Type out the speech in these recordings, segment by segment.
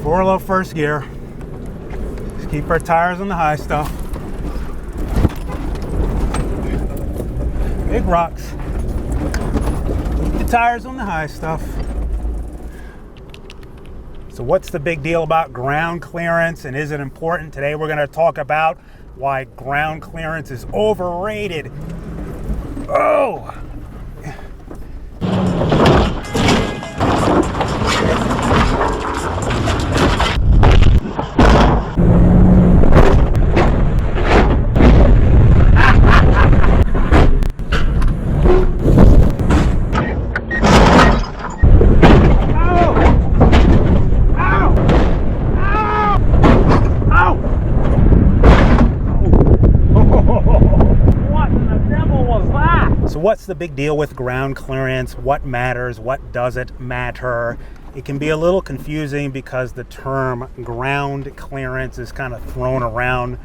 4-low first gear. Just keep our tires on the high stuff. Big rocks. Keep the tires on the high stuff. So what's the big deal about ground clearance, and is it important? Today we're going to talk about why ground clearance is overrated. Oh! What's the big deal with ground clearance? What matters? What doesn't matter? It can be a little confusing because the term ground clearance is kind of thrown around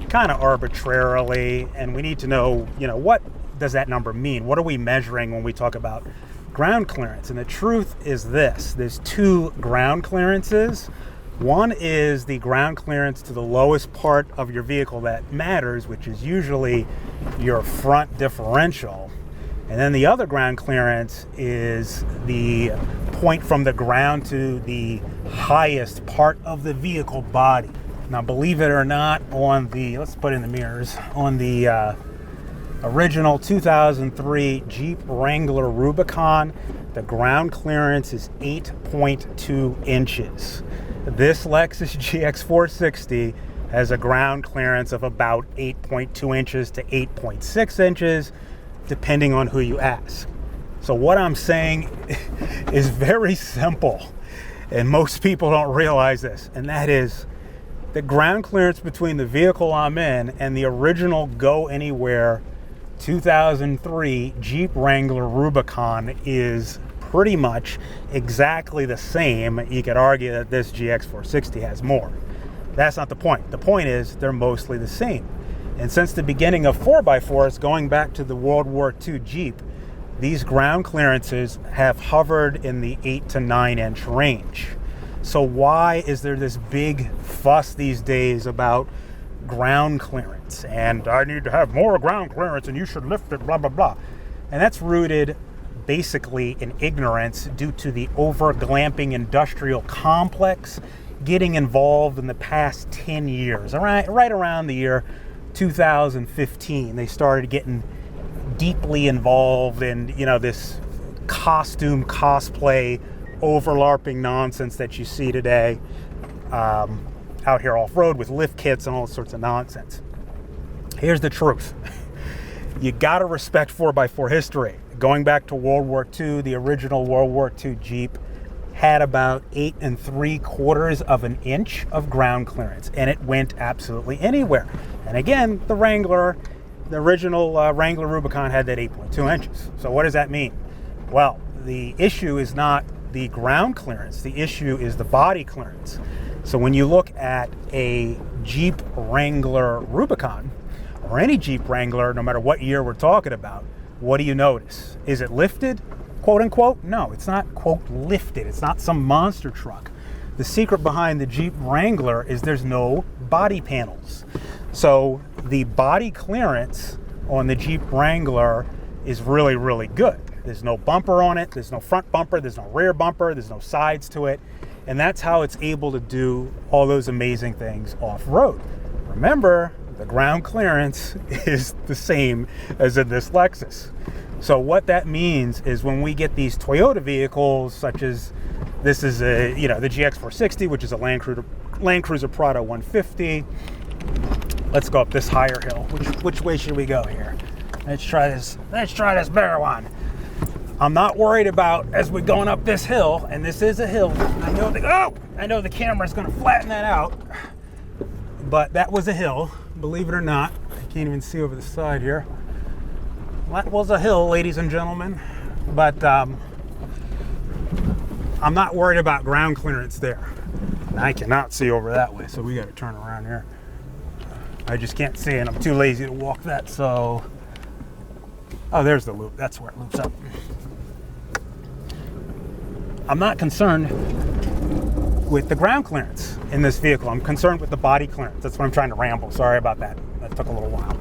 kind of arbitrarily, and we need to know, what does that number mean? What are we measuring when we talk about ground clearance? And the truth is this: there's two ground clearances. One is the ground clearance to the lowest part of your vehicle that matters, which is usually your front differential. And then the other ground clearance is the point from the ground to the highest part of the vehicle body. Now, believe it or not, let's put in the mirrors, on the original 2003 Jeep Wrangler Rubicon, the ground clearance is 8.2 inches. This Lexus GX460 has a ground clearance of about 8.2 inches to 8.6 inches, depending on who you ask. So what I'm saying is very simple, and most people don't realize this, and that is the ground clearance between the vehicle I'm in and the original Go Anywhere 2003 Jeep Wrangler Rubicon is pretty much exactly the same. You could argue that this GX460 has more. That's not the point. The point is they're mostly the same. And since the beginning of 4x4s, going back to the World War II Jeep, these ground clearances have hovered in the 8 to 9 inch range. So why is there this big fuss these days about ground clearance? And I need to have more ground clearance and you should lift it, blah, blah, blah. And that's rooted basically in ignorance due to the over-glamping industrial complex getting involved in the past 10 years. Right around the year 2015, they started getting deeply involved in, this costume cosplay overlarping nonsense that you see today out here off-road with lift kits and all sorts of nonsense. Here's the truth. You gotta respect 4x4 history. Going back to World War II, the original World War II Jeep had about 8 3/4 of an inch of ground clearance, and it went absolutely anywhere. And again, the original Wrangler Rubicon had that 8.2 inches. So what does that mean? Well, the issue is not the ground clearance. The issue is the body clearance. So when you look at a Jeep Wrangler Rubicon, or any Jeep Wrangler, no matter what year we're talking about, what do you notice? Is it lifted, quote unquote? No, it's not, quote, lifted. It's not some monster truck. The secret behind the Jeep Wrangler is there's no body panels. So the body clearance on the Jeep Wrangler is really, really good. There's no bumper on it. There's no front bumper. There's no rear bumper. There's no sides to it. And that's how it's able to do all those amazing things off-road. Remember, the ground clearance is the same as in this Lexus. So what that means is when we get these Toyota vehicles, such as this is the GX460, which is a Land Cruiser Prado 150. Let's go up this higher hill. Which way should we go here? Let's try this bigger one. I'm not worried about, as we're going up this hill, and this is a hill. I know the camera's gonna flatten that out, but that was a hill, believe it or not. I can't even see over the side here. That was a hill, ladies and gentlemen, but I'm not worried about ground clearance there. And I cannot see over that way, so we got to turn around here. I just can't see, and I'm too lazy to walk that, so... Oh, there's the loop. That's where it loops up. I'm not concerned with the ground clearance in this vehicle. I'm concerned with the body clearance. That's what I'm trying to ramble. Sorry about that. That took a little while.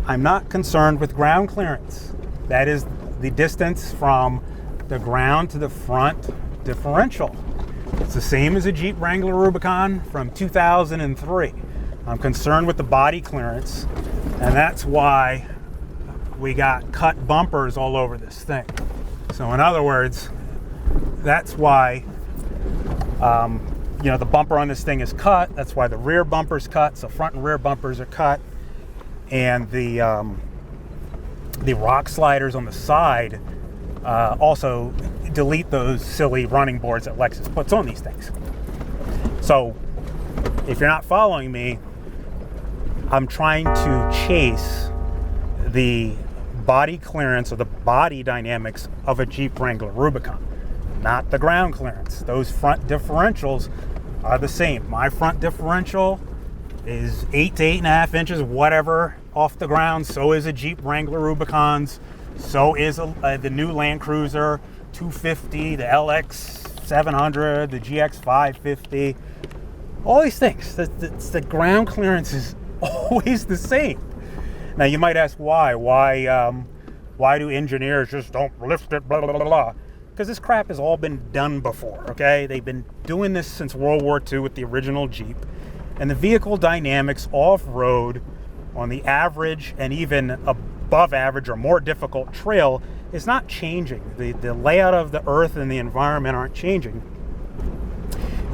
I'm not concerned with ground clearance. That is the distance from the ground to the front differential. It's the same as a Jeep Wrangler Rubicon from 2003. I'm concerned with the body clearance, and that's why we got cut bumpers all over this thing. So in other words, that's why the bumper on this thing is cut. That's why the rear bumper's cut. So front and rear bumpers are cut, and the rock sliders on the side also delete those silly running boards that Lexus puts on these things. So if you're not following me, I'm trying to chase the body clearance or the body dynamics of a Jeep Wrangler Rubicon, not the ground clearance. Those front differentials are the same. My front differential is 8 to 8.5 inches, whatever, off the ground. So is a Jeep Wrangler Rubicon's. So is the new Land Cruiser 250, the LX 700, the GX550. All these things. The ground clearance is always the same. Now you might ask why. Why do engineers just don't lift it? Blah blah blah blah. Because this crap has all been done before. Okay, they've been doing this since World War II with the original Jeep, and the vehicle dynamics off-road on the average and even above average or more difficult trail is not changing. The layout of the earth and the environment aren't changing.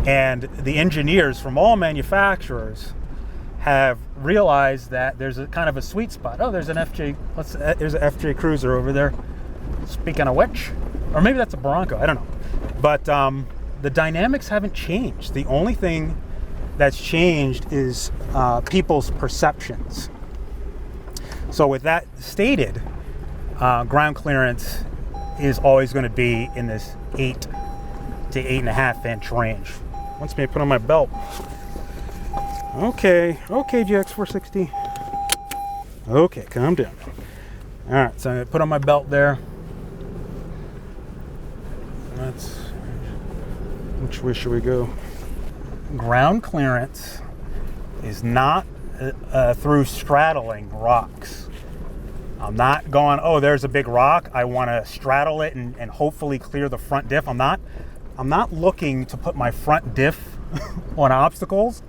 And the engineers from all manufacturers have realized that there's a kind of a sweet spot. Oh, there's an FJ. There's an FJ Cruiser over there. Speaking of which, or maybe that's a Bronco. I don't know. But the dynamics haven't changed. The only thing that's changed is people's perceptions. So with that stated, ground clearance is always going to be in this 8 to 8.5 inch range. Once me put on my belt. Okay, GX460. Okay, calm down. All right, so I'm gonna put on my belt there. Which way should we go? Ground clearance is not through straddling rocks. I'm not going, oh, there's a big rock, I want to straddle it and hopefully clear the front diff. I'm not looking to put my front diff on obstacles.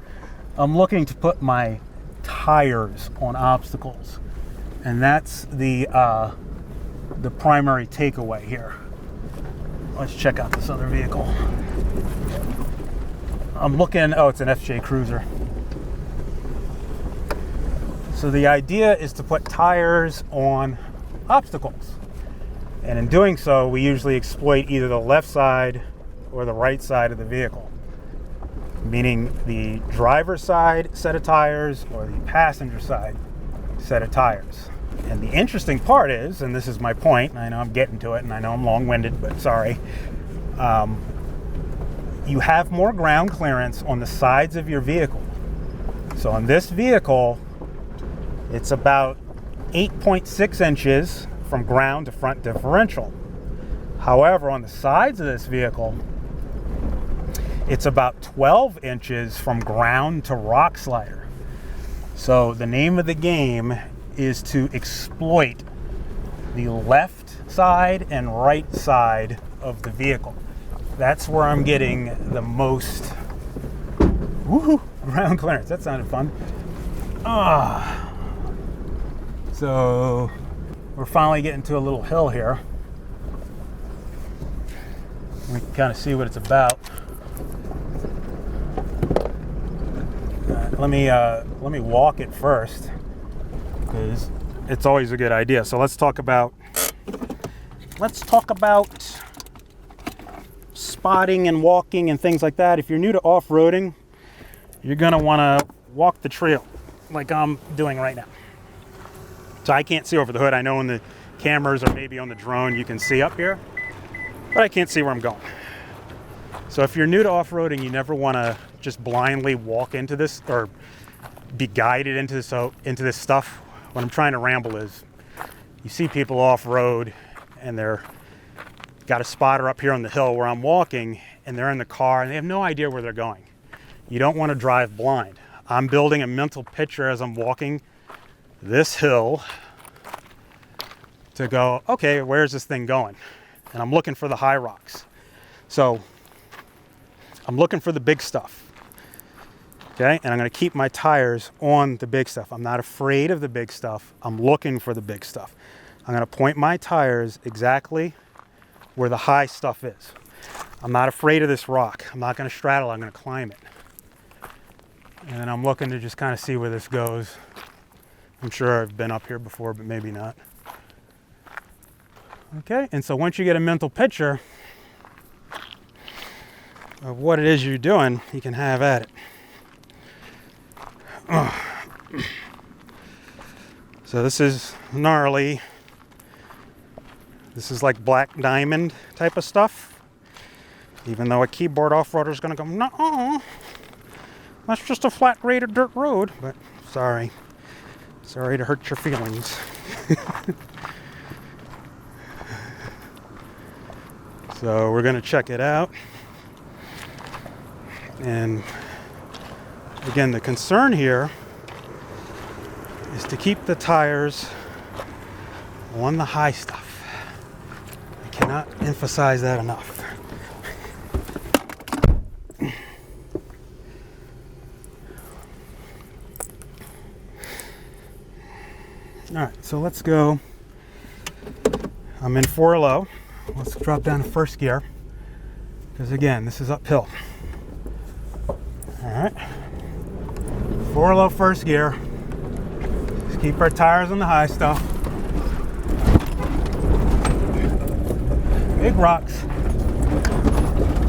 I'm looking to put my tires on obstacles, and that's the primary takeaway here. Let's check out this other vehicle. I'm looking, oh, it's an FJ Cruiser. So the idea is to put tires on obstacles, and in doing so, we usually exploit either the left side or the right side of the vehicle, meaning the driver's side set of tires or the passenger side set of tires. And the interesting part is, and this is my point, I know I'm getting to it and I know I'm long-winded, but sorry, you have more ground clearance on the sides of your vehicle. So on this vehicle, it's about 8.6 inches from ground to front differential. However, on the sides of this vehicle, it's about 12 inches from ground to rock slider. So the name of the game is to exploit the left side and right side of the vehicle. That's where I'm getting the most ground clearance. That sounded fun. So we're finally getting to a little hill here. We can kind of see what it's about. Let me walk it first, because it's always a good idea. So let's talk about spotting and walking and things like that. If you're new to off-roading, you're gonna want to walk the trail like I'm doing right now. So I can't see over the hood. I know in the cameras or maybe on the drone you can see up here, but I can't see where I'm going. So if you're new to off-roading, you never want to just blindly walk into this or be guided into this stuff. What I'm trying to ramble is, you see people off-road and they're got a spotter up here on the hill where I'm walking, and they're in the car and they have no idea where they're going. You don't want to drive blind. I'm building a mental picture as I'm walking this hill to go, okay, where's this thing going? And I'm looking for the high rocks. So I'm looking for the big stuff. Okay, and I'm going to keep my tires on the big stuff. I'm not afraid of the big stuff. I'm looking for the big stuff. I'm going to point my tires exactly where the high stuff is. I'm not afraid of this rock. I'm not going to straddle. I'm going to climb it. And I'm looking to just kind of see where this goes. I'm sure I've been up here before, but maybe not. Okay, and so once you get a mental picture of what it is you're doing, you can have at it. So this is gnarly. This is like black diamond type of stuff. Even though a keyboard off-roader is going to go, no, that's just a flat graded dirt road. But sorry to hurt your feelings. So we're going to check it out. And again, the concern here is to keep the tires on the high stuff. I cannot emphasize that enough. All right, so let's go. I'm in 4 low. Let's drop down to first gear, because again, this is uphill. All right. 4 low first gear. Just keep our tires on the high stuff. Big rocks.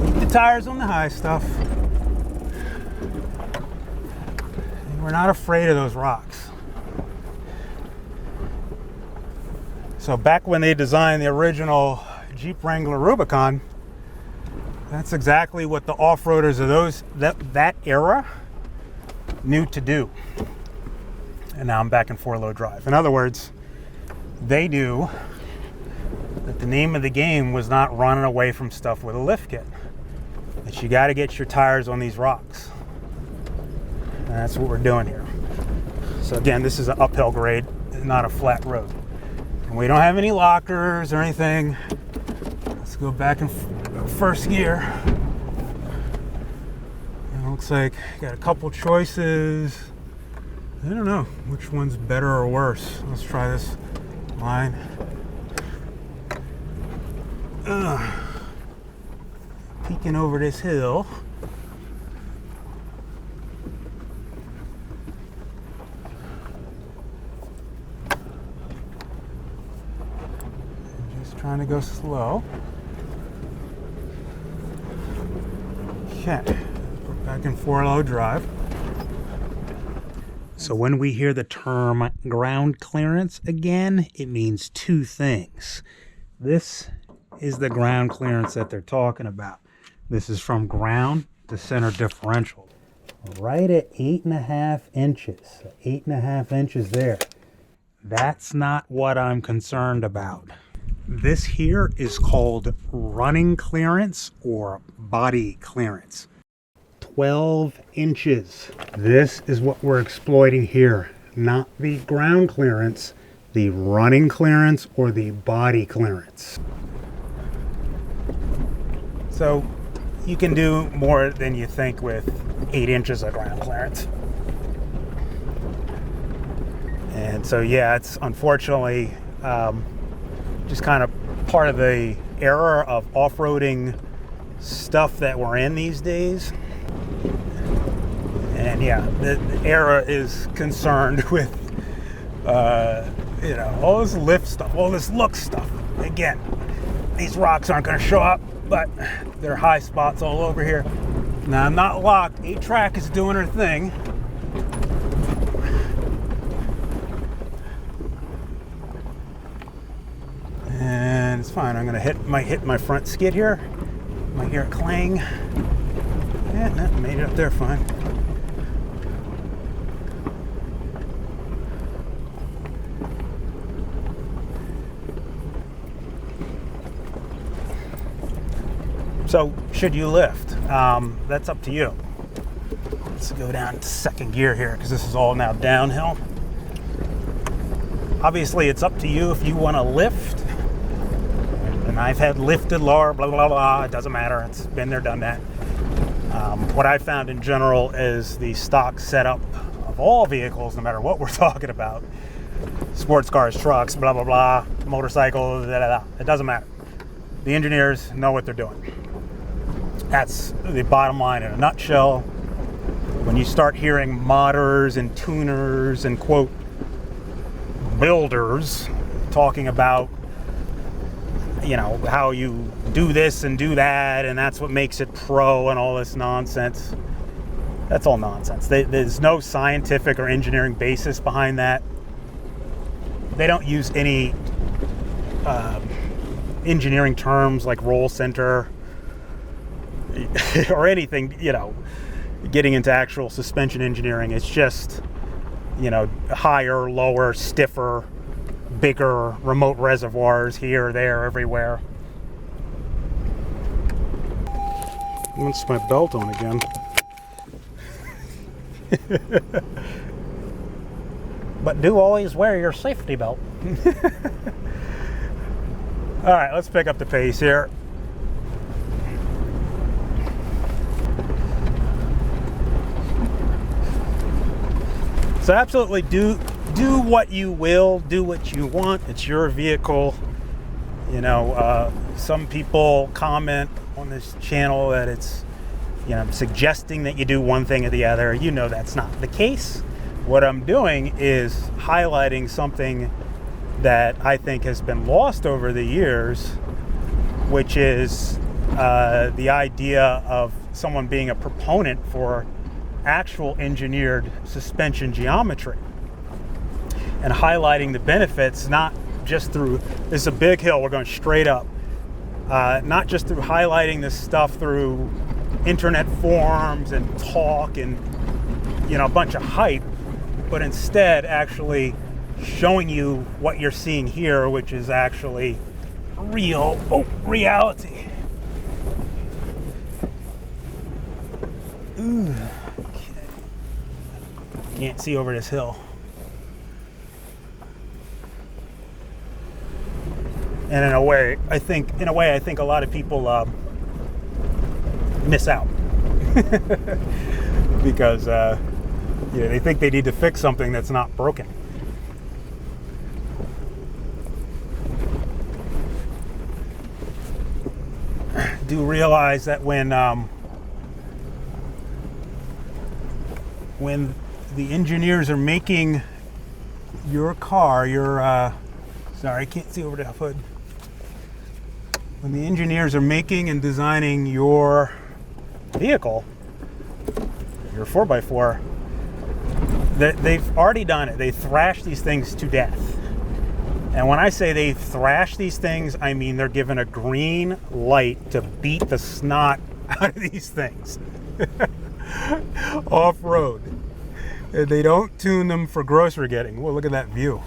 Keep the tires on the high stuff. And we're not afraid of those rocks. So back when they designed the original Jeep Wrangler Rubicon, that's exactly what the off-roaders of that era knew to do. And now I'm back in 4 low drive. In other words, they knew that the name of the game was not running away from stuff with a lift kit. That you got to get your tires on these rocks. And that's what we're doing here. So again, this is an uphill grade, not a flat road. And we don't have any lockers or anything. Let's go back in first gear. It looks like I got a couple choices. I don't know which one's better or worse. Let's try this line. Peeking over this hill. Just trying to go slow. Okay, we're back in 4 low drive. So when we hear the term ground clearance again, it means 2 things. This is the ground clearance that they're talking about. This is from ground to center differential. Right at 8.5 inches. 8.5 inches there. That's not what I'm concerned about. This here is called running clearance or body clearance. 12 inches. This is what we're exploiting here, not the ground clearance, the running clearance or the body clearance. So you can do more than you think with 8 inches of ground clearance. And so yeah, it's unfortunately just kind of part of the era of off-roading stuff that we're in these days. And yeah, the era is concerned with, you know, all this lift stuff, all this look stuff. Again, these rocks aren't going to show up, but there are high spots all over here. Now, I'm not locked. 8-track is doing her thing. And it's fine. I'm going to might hit my front skid here. Might hear it clang. Yeah, that made it up there fine. So should you lift? That's up to you. Let's go down to second gear here because this is all now downhill. Obviously, it's up to you if you want to lift. And I've had lifted lower, blah, blah, blah. It doesn't matter. It's been there, done that. What I found in general is the stock setup of all vehicles, no matter what we're talking about, sports cars, trucks, blah, blah, blah, motorcycles, blah, blah, blah. It doesn't matter. The engineers know what they're doing. That's the bottom line in a nutshell. When you start hearing modders and tuners and, quote, builders talking about, you know, how you do this and do that, and that's what makes it pro and all this nonsense, that's all nonsense. There's no scientific or engineering basis behind that. They don't use any engineering terms like roll center or anything, you know, getting into actual suspension engineering. It's just, you know, higher, lower, stiffer, bigger remote reservoirs here, there, everywhere. Once my belt on again. But do always wear your safety belt. All right, let's pick up the pace here. So absolutely do what you will, do what you want. It's your vehicle. You know, some people comment on this channel that it's, you know, suggesting that you do one thing or the other. You know that's not the case. What I'm doing is highlighting something that I think has been lost over the years, which is the idea of someone being a proponent for actual engineered suspension geometry and highlighting the benefits, not just through, this is a big hill, we're going straight up, not just through highlighting this stuff through internet forums and talk and, you know, a bunch of hype, but instead actually showing you what you're seeing here, which is actually reality. Ooh. Can't see over this hill. And in a way, I think a lot of people miss out because yeah, they think they need to fix something that's not broken. Do realize that when the engineers are making your car, sorry, I can't see over the hood. When the engineers are making and designing your vehicle, your 4x4, they've already done it. They thrashed these things to death. And when I say they thrash these things, I mean they're given a green light to beat the snot out of these things off-road. And they don't tune them for grocery getting. Well, look at that view.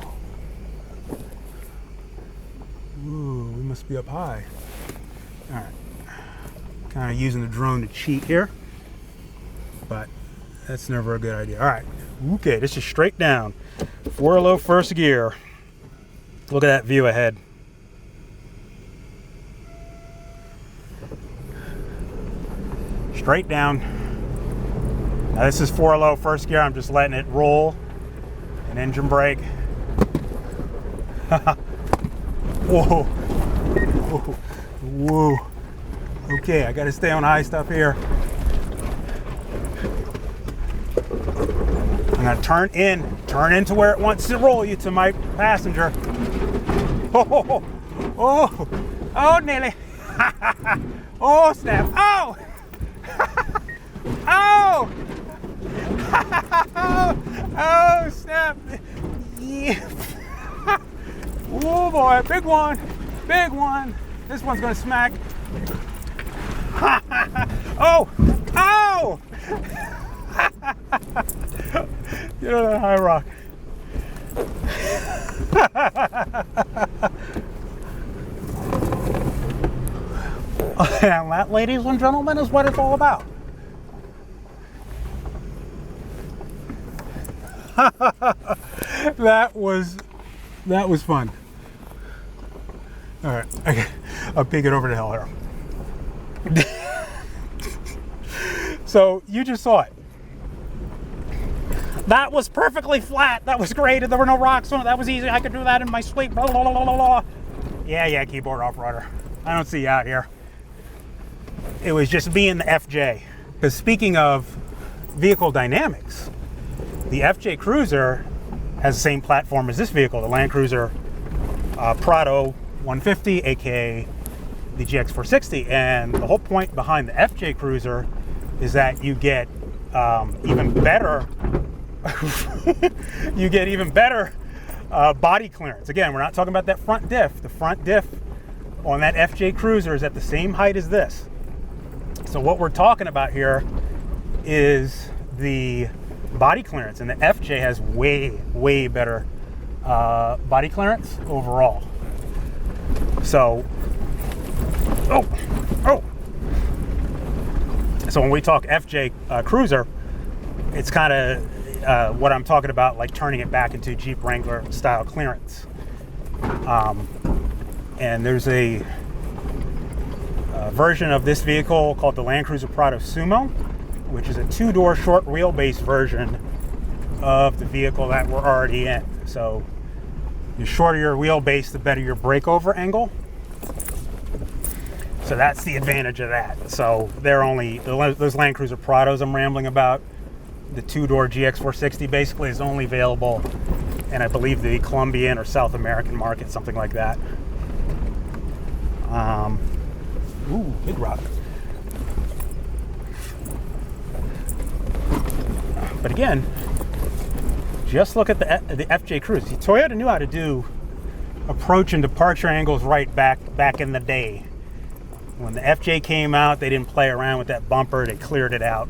Ooh, we must be up high. All right. Kind of using the drone to cheat here, but that's never a good idea. All right. Okay, this is straight down. 4 low first gear. Look at that view ahead. Straight down. Now this is 4 low first gear. I'm just letting it roll. An engine brake. Whoa. Whoa. Whoa. Okay, I gotta stay on high stuff here. I'm gonna turn into where it wants to roll you to my passenger. Oh, oh, oh, nearly. Oh, snap. Oh, oh, oh, snap. Yeah. Oh boy, big one, big one. This one's gonna smack. Oh, oh. Get on that high rock. And that, ladies and gentlemen, is what it's all about. That was fun. All right, okay. I'll peek it over the hill here. So you just saw it. That was perfectly flat. That was great. There were no rocks on it. That was easy. I could do that in my sleep. Blah, blah, blah, blah, blah. Yeah, keyboard off-roader. I don't see you out here. It was just being the FJ. Because speaking of vehicle dynamics, the FJ Cruiser has the same platform as this vehicle, the Land Cruiser Prado 150, aka the GX460. And the whole point behind the FJ Cruiser is that you get even better body clearance. Again, we're not talking about that front diff. The front diff on that FJ Cruiser is at the same height as this. So what we're talking about here is the body clearance, and the FJ has way better body clearance overall. So, so when we talk FJ Cruiser, it's kind of what I'm talking about, like turning it back into Jeep Wrangler style clearance. And there's a version of this vehicle called the Land Cruiser Prado Sumo, which is a two-door short wheelbase version of the vehicle that we're already in. So the shorter your wheelbase, the better your breakover angle. So that's the advantage of that. So they're only, those Land Cruiser Prados I'm rambling about, the two-door GX460 basically is only available in, I believe, the Colombian or South American market, something like that. Ooh, big rock. But again, just look at the FJ Cruiser. See, Toyota knew how to do approach and departure angles right back in the day. When the FJ came out, they didn't play around with that bumper. They cleared it out.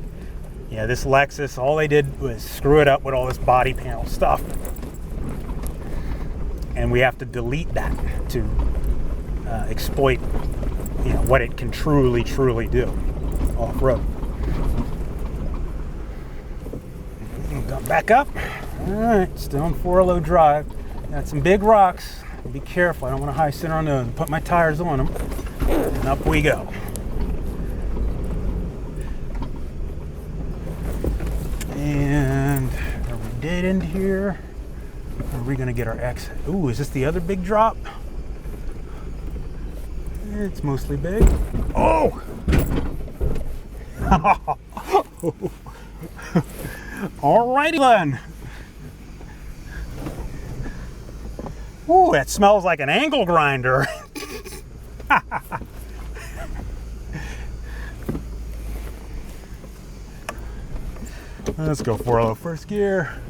Yeah, this Lexus, all they did was screw it up with all this body panel stuff. And we have to delete that to exploit, you know, what it can truly do off-road. Come back up. All right, still on 4-low drive. Got some big rocks. Be careful. I don't want to high center on those and put my tires on them. And up we go. And are we dead end here? Or are we going to get our exit? Ooh, is this the other big drop? It's mostly big. Oh! Alrighty then. Ooh, that smells like an angle grinder. Let's go 4-low first gear.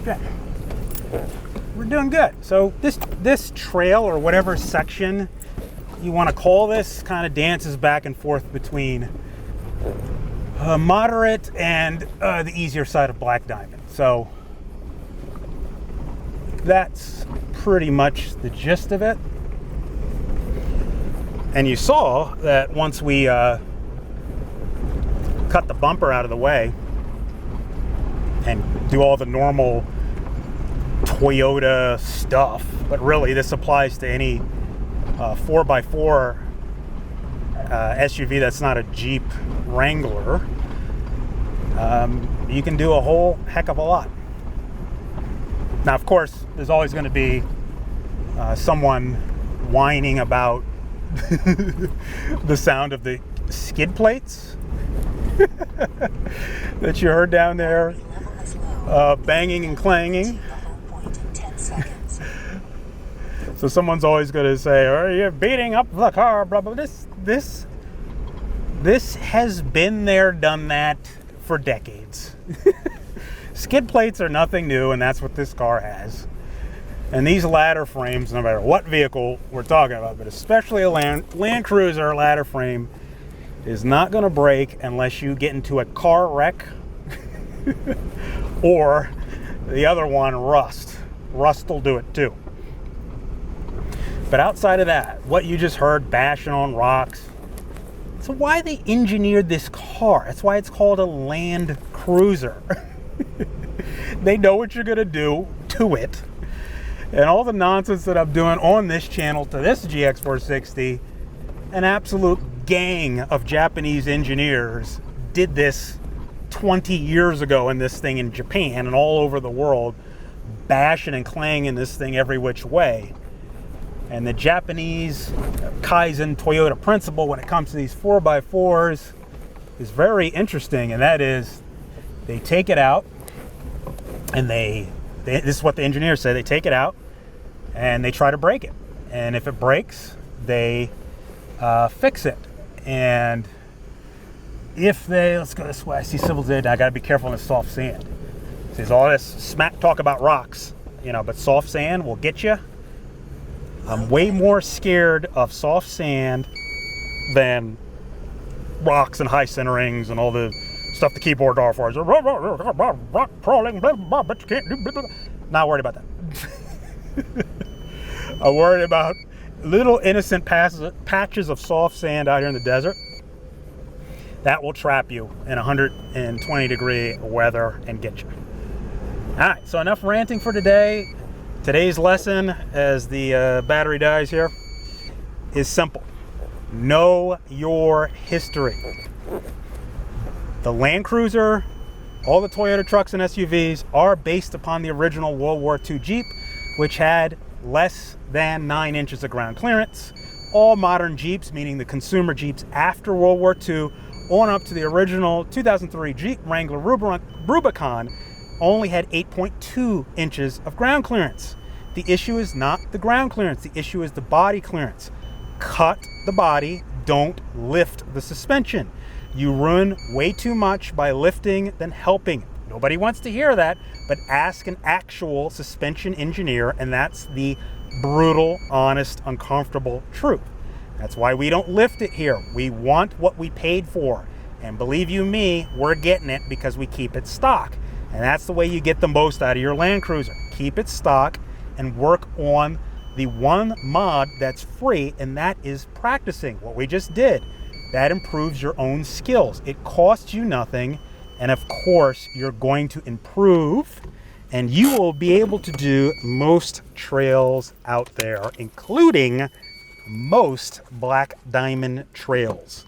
Okay. We're doing good. So this trail, or whatever section you want to call this, kind of dances back and forth between moderate and the easier side of Black Diamond. So that's pretty much the gist of it. And you saw that once we cut the bumper out of the way and do all the normal Toyota stuff, but really this applies to any 4x4 SUV that's not a Jeep Wrangler. You can do a whole heck of a lot. Now, of course, there's always going to be someone whining about the sound of the skid plates that you heard down there, banging and clanging. So someone's always going to say, "Oh, you're beating up the car." Blah blah. This has been there, done that for decades. Skid plates are nothing new, and that's what this car has. And these ladder frames, no matter what vehicle we're talking about, but especially a Land Cruiser ladder frame, is not going to break unless you get into a car wreck or the other one, rust. Rust will do it too. But outside of that, what you just heard, bashing on rocks, so why they engineered this car. That's why it's called a Land Cruiser. They know what you're going to do to it. And all the nonsense that I'm doing on this channel to this GX460, an absolute gang of Japanese engineers did this 20 years ago in this thing in Japan and all over the world, bashing and clanging this thing every which way. And the Japanese Kaizen Toyota principle when it comes to these 4x4s is very interesting, and that is they take it out and this is what the engineers say, they take it out and they try to break it. And if it breaks, they fix it. And if they, let's go this way, I see civil dead, I gotta be careful in the soft sand. There's all this smack talk about rocks, you know, but soft sand will get you. I'm way more scared of soft sand than rocks and high centerings and all the stuff the keyboard offers. Rock crawling, blah, blah, but you can't do blah, blah. Not worried about that. I'm worried about little innocent patches of soft sand out here in the desert that will trap you in 120 degree weather and get you. All right, so enough ranting for today. Today's lesson, as the battery dies here, is simple. Know your history. The Land Cruiser, all the Toyota trucks and SUVs are based upon the original World War II Jeep, which had less than 9 inches of ground clearance. All modern Jeeps, meaning the consumer Jeeps after World War II, on up to the original 2003 Jeep Wrangler Rubicon, only had 8.2 inches of ground clearance. The issue is not the ground clearance, the issue is the body clearance. Cut the body, don't lift the suspension. You ruin way too much by lifting than helping. Nobody wants to hear that, but ask an actual suspension engineer, and that's the brutal, honest, uncomfortable truth. That's why we don't lift it here. We want what we paid for. And believe you me, we're getting it because we keep it stock. And that's the way you get the most out of your Land Cruiser. Keep it stock and work on the one mod that's free, and that is practicing what we just did. That improves your own skills. It costs you nothing, and of course, you're going to improve, and you will be able to do most trails out there, including most black diamond trails.